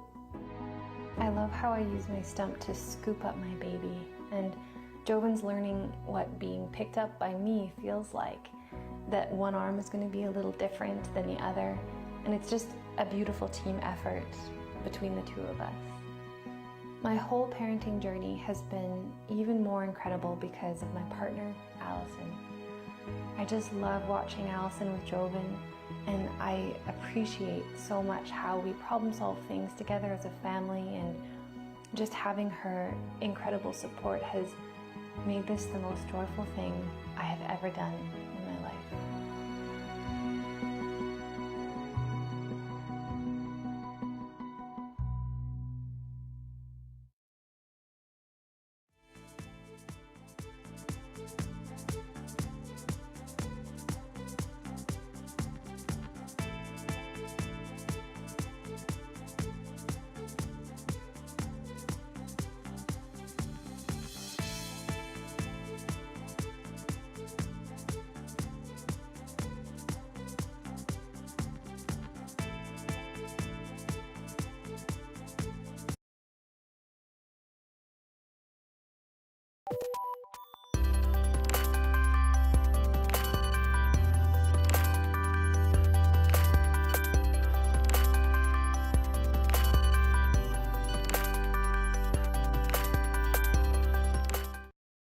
I love how I use my stump to scoop up my baby, and Joven's learning what being picked up by me feels like, that one arm is going to be a little different than the other, and it's just a beautiful team effort between the two of us. My whole parenting journey has been even more incredible because of my partner, Allison. I just love watching Allison with Joven, and I appreciate so much how we problem solve things together as a family, and just having her incredible support has made this the most joyful thing I have ever done in my life.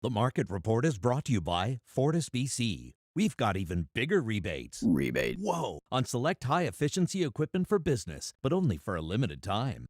The Market Report is brought to you by Fortis BC. We've got even bigger rebates. Rebate? Whoa! On select high-efficiency equipment for business, but only for a limited time.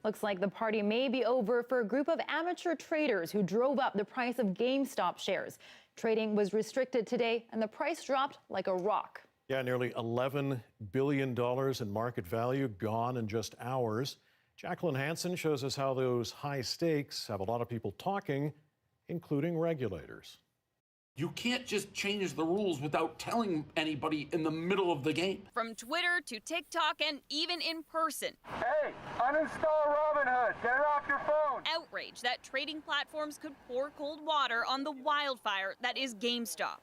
Looks like the party may be over for a group of amateur traders who drove up the price of GameStop shares. Trading was restricted today, and the price dropped like a rock. Yeah, nearly $11 billion in market value gone in just hours. Jacqueline Hansen shows us how those high stakes have a lot of people talking, including regulators. You can't just change the rules without telling anybody in the middle of the game. From Twitter to TikTok and even in person. Hey, uninstall Robinhood. Get it off your phone. Outrage that trading platforms could pour cold water on the wildfire that is GameStop.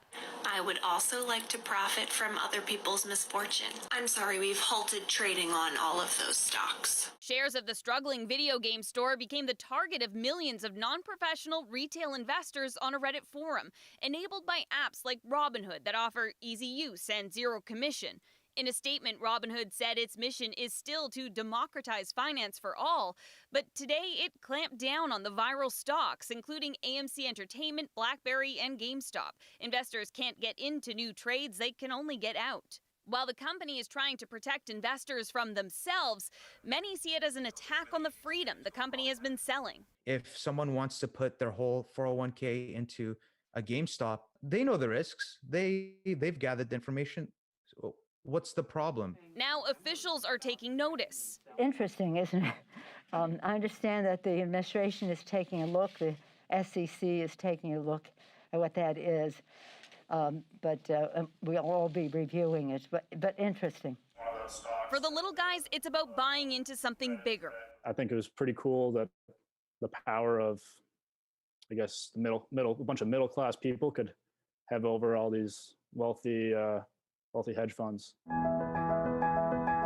I would also like to profit from other people's misfortune. I'm sorry, we've halted trading on all of those stocks. Shares of the struggling video game store became the target of millions of non-professional retail investors on a Reddit forum, enabled by apps like Robinhood that offer easy use and zero commission. In a statement, Robinhood said its mission is still to democratize finance for all, but today it clamped down on the viral stocks, including AMC Entertainment, BlackBerry, and GameStop. Investors can't get into new trades, they can only get out. While the company is trying to protect investors from themselves, many see it as an attack on the freedom the company has been selling. If someone wants to put their whole 401k into a GameStop, they know the risks. They've gathered the information. So what's the problem? Now officials are taking notice. Interesting, isn't it? I understand that the administration is taking a look, the SEC is taking a look at what that is. But we'll all be reviewing it, but interesting. For the little guys, it's about buying into something bigger. I think it was pretty cool that the power of, I guess, a bunch of middle-class people could have over all these wealthy hedge funds.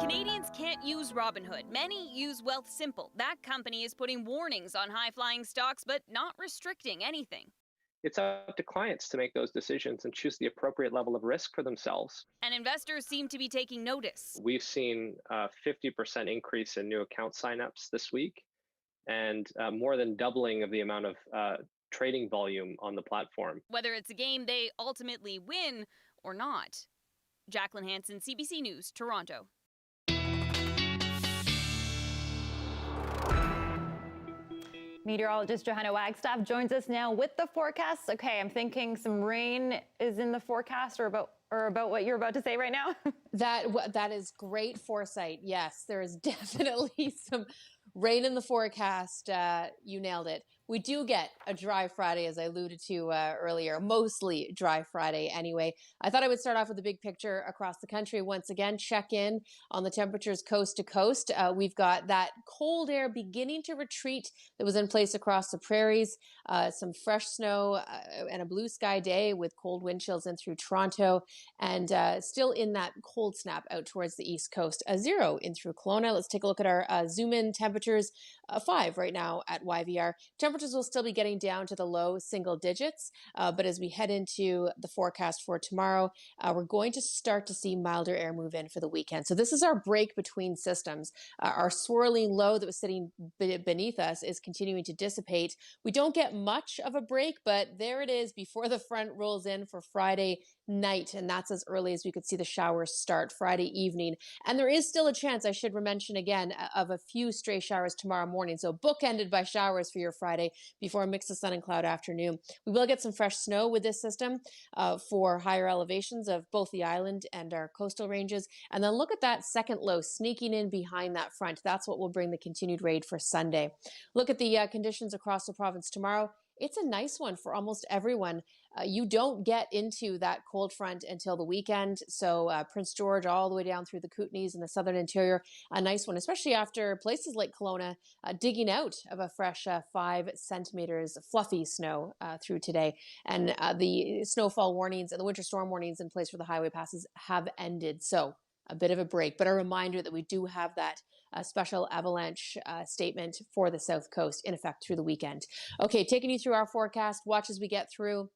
Canadians can't use Robinhood. Many use Wealth Simple. That company is putting warnings on high-flying stocks, but not restricting anything. It's up to clients to make those decisions and choose the appropriate level of risk for themselves. And investors seem to be taking notice. We've seen a 50% increase in new account signups this week and more than doubling of the amount of trading volume on the platform. Whether it's a game they ultimately win or not. Jacqueline Hansen, CBC News, Toronto. Meteorologist Johanna Wagstaffe joins us now with the forecast. Okay, I'm thinking some rain is in the forecast or about what you're about to say right now. That is great foresight. Yes, there is definitely some rain in the forecast. You nailed it. We do get a dry Friday, as I alluded to earlier, mostly dry Friday anyway. I thought I would start off with the big picture across the country. Once again, check in on the temperatures coast to coast. We've got that cold air beginning to retreat that was in place across the prairies. Some fresh snow and a blue sky day with cold wind chills in through Toronto, and still in that cold snap out towards the east coast. A 0 in through Kelowna. Let's take a look at our zoom in temperatures. 5 right now at YVR. Temperatures will still be getting down to the low single digits, but as we head into the forecast for tomorrow, we're going to start to see milder air move in for the weekend. So this is our break between systems. Our swirling low that was sitting beneath us is continuing to dissipate. We don't get much of a break, but there it is before the front rolls in for Friday night, and that's as early as we could see the showers start Friday evening. And there is still a chance, I should mention again, of a few stray showers tomorrow morning. So bookended by showers for your Friday before a mix of sun and cloud afternoon. We will get some fresh snow with this system for higher elevations of both the island and our coastal ranges. And then look at that second low sneaking in behind that front. That's what will bring the continued raid for Sunday. Look at the conditions across the province tomorrow. It's a nice one for almost everyone. You don't get into that cold front until the weekend. So Prince George all the way down through the Kootenays and the southern interior, a nice one, especially after places like Kelowna digging out of a fresh 5 centimeters fluffy snow through today. And the snowfall warnings and the winter storm warnings in place for the highway passes have ended. So a bit of a break, but a reminder that we do have that special avalanche statement for the South Coast in effect through the weekend. Okay, taking you through our forecast. Watch as we get through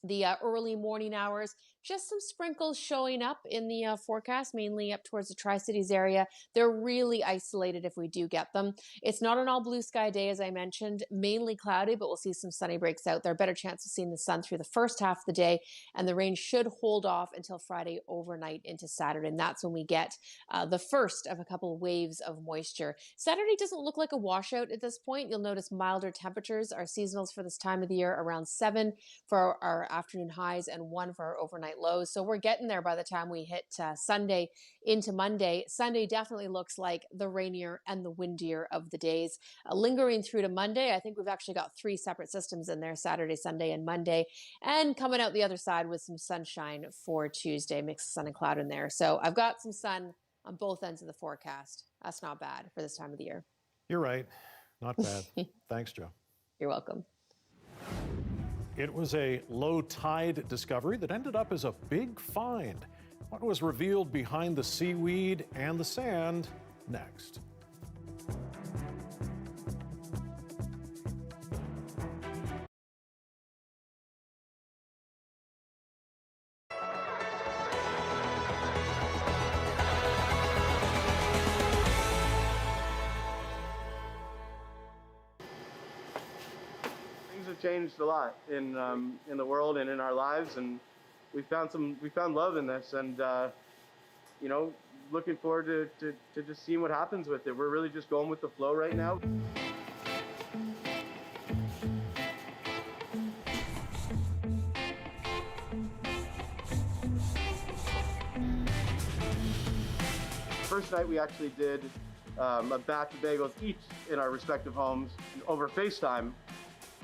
the early morning hours. Just some sprinkles showing up in the forecast, mainly up towards the Tri-Cities area. They're really isolated if we do get them. It's not an all blue sky day, as I mentioned, mainly cloudy, but we'll see some sunny breaks out there. Better chance of seeing the sun through the first half of the day, and the rain should hold off until Friday overnight into Saturday, and that's when we get the first of a couple of waves of moisture. Saturday doesn't look like a washout at this point. You'll notice milder temperatures. Our seasonals for this time of the year around 7 for our afternoon highs and 1 for our overnight overnight lows. So we're getting there by the time we hit Sunday into Monday. Sunday definitely looks like the rainier and the windier of the days. Lingering through to Monday, I think we've actually got 3 separate systems in there, Saturday, Sunday, and Monday. And coming out the other side with some sunshine for Tuesday, mix of sun and cloud in there. So I've got some sun on both ends of the forecast. That's not bad for this time of the year. You're right. Not bad. Thanks, Joe. You're welcome. It was a low tide discovery that ended up as a big find. What was revealed behind the seaweed and the sand next. Changed a lot in the world and in our lives, and we found love in this, and you know, looking forward to just seeing what happens with it. We're really just going with the flow right now. First night we actually did a batch of bagels each in our respective homes over FaceTime.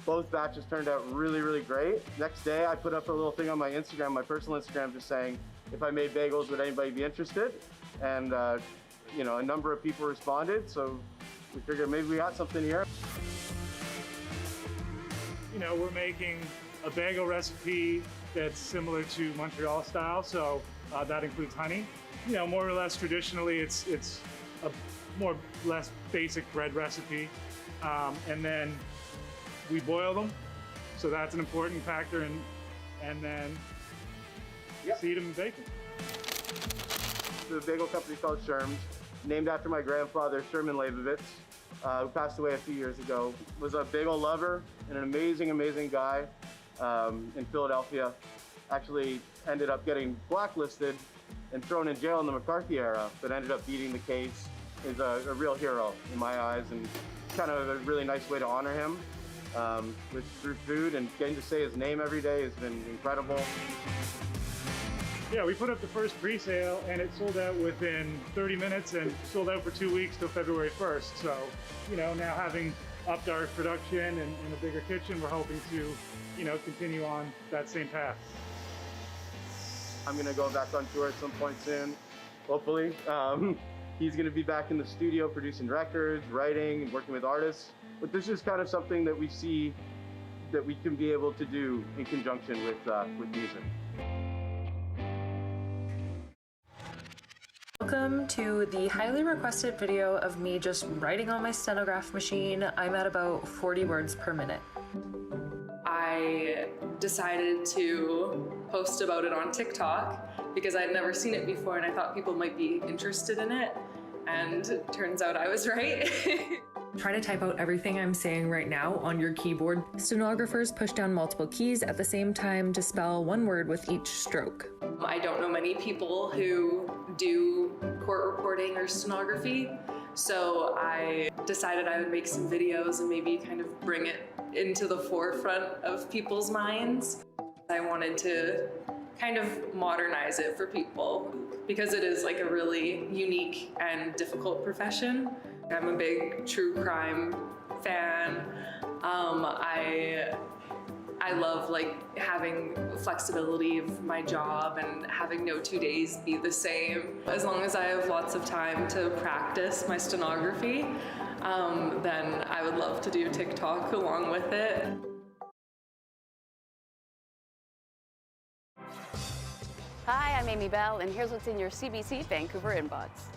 Both batches turned out really, really great. Next day, I put up a little thing on my Instagram, my personal Instagram, just saying, if I made bagels, would anybody be interested? And, you know, a number of people responded, so we figured maybe we got something here. You know, we're making a bagel recipe that's similar to Montreal style, so that includes honey. You know, more or less traditionally, it's a more or less basic bread recipe, and then we boil them, so that's an important factor, and then seed them and bake them. The bagel company called Sherm's, named after my grandfather, Sherman Leibovitz, who passed away a few years ago. Was a bagel lover and an amazing, amazing guy in Philadelphia. Actually ended up getting blacklisted and thrown in jail in the McCarthy era, but ended up beating the case. Is a real hero in my eyes, and kind of a really nice way to honor him. Through food, and getting to say his name every day has been incredible. Yeah, we put up the first pre-sale and it sold out within 30 minutes and sold out for 2 weeks till February 1st. So, you know, now having upped our production and a bigger kitchen, we're hoping to, you know, continue on that same path. I'm gonna go back on tour at some point soon, hopefully. He's gonna be back in the studio producing records, writing, and working with artists. But this is kind of something that we see that we can be able to do in conjunction with music. Welcome to the highly requested video of me just writing on my stenograph machine. I'm at about 40 words per minute. I decided to post about it on TikTok because I'd never seen it before and I thought people might be interested in it. And it turns out I was right. Try to type out everything I'm saying right now on your keyboard. Stenographers push down multiple keys at the same time to spell one word with each stroke. I don't know many people who do court reporting or stenography, so I decided I would make some videos and maybe kind of bring it into the forefront of people's minds. I wanted to kind of modernize it for people because it is like a really unique and difficult profession. I'm a big true crime fan. I love like having flexibility of my job and having no 2 days be the same. As long as I have lots of time to practice my stenography, then I would love to do TikTok along with it. Hi, I'm Amy Bell, and here's what's in your CBC Vancouver inbox.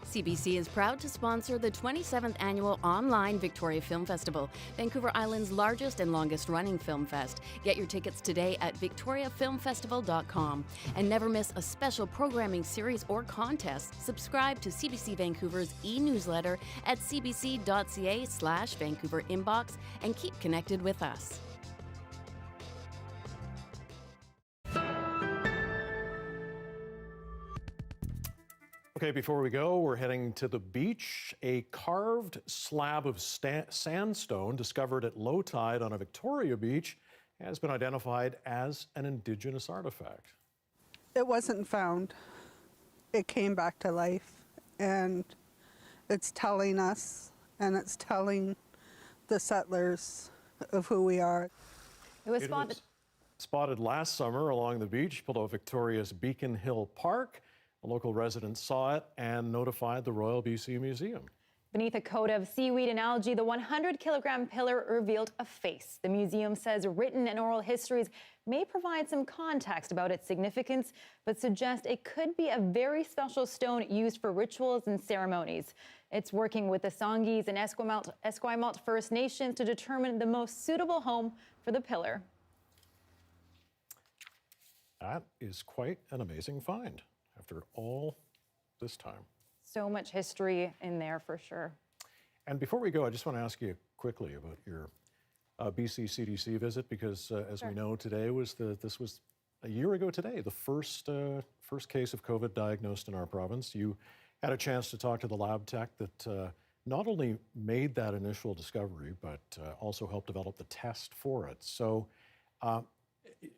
CBC is proud to sponsor the 27th annual online Victoria Film Festival, Vancouver Island's largest and longest running film fest. Get your tickets today at victoriafilmfestival.com. And never miss a special programming series or contest. Subscribe to CBC Vancouver's e-newsletter at cbc.ca/Vancouver inbox and keep connected with us. Okay, before we go, we're heading to the beach. A carved slab of sandstone discovered at low tide on a Victoria beach has been identified as an Indigenous artifact. It wasn't found. It came back to life, and it's telling us, and it's telling the settlers of who we are. It was spotted last summer along the beach below Victoria's Beacon Hill Park. A local resident saw it and notified the Royal BC Museum. Beneath a coat of seaweed and algae, the 100-kilogram pillar revealed a face. The museum says written and oral histories may provide some context about its significance, but suggest it could be a very special stone used for rituals and ceremonies. It's working with the Songhees and Esquimalt First Nations to determine the most suitable home for the pillar. That is quite an amazing find after all this time. So much history in there for sure. And before we go, I just want to ask you quickly about your BC CDC visit, because as we know, today was this was a year ago today, the first case of COVID diagnosed in our province. You had a chance to talk to the lab tech that not only made that initial discovery, but also helped develop the test for it. So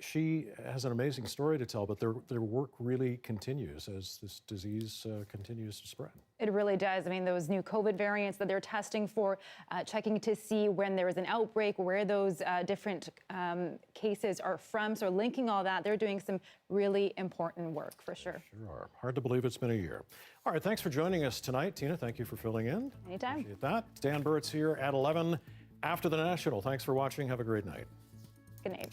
she has an amazing story to tell, but their work really continues as this disease continues to spread. It really does. I mean, those new COVID variants that they're testing for, checking to see when there is an outbreak, where those different cases are from. So linking all that, they're doing some really important work for sure. Sure are. Hard to believe it's been a year. All right, thanks for joining us tonight. Tina, thank you for filling in. Anytime. Appreciate that. Dan Burt's here at 11 after the National. Thanks for watching. Have a great night. Good night.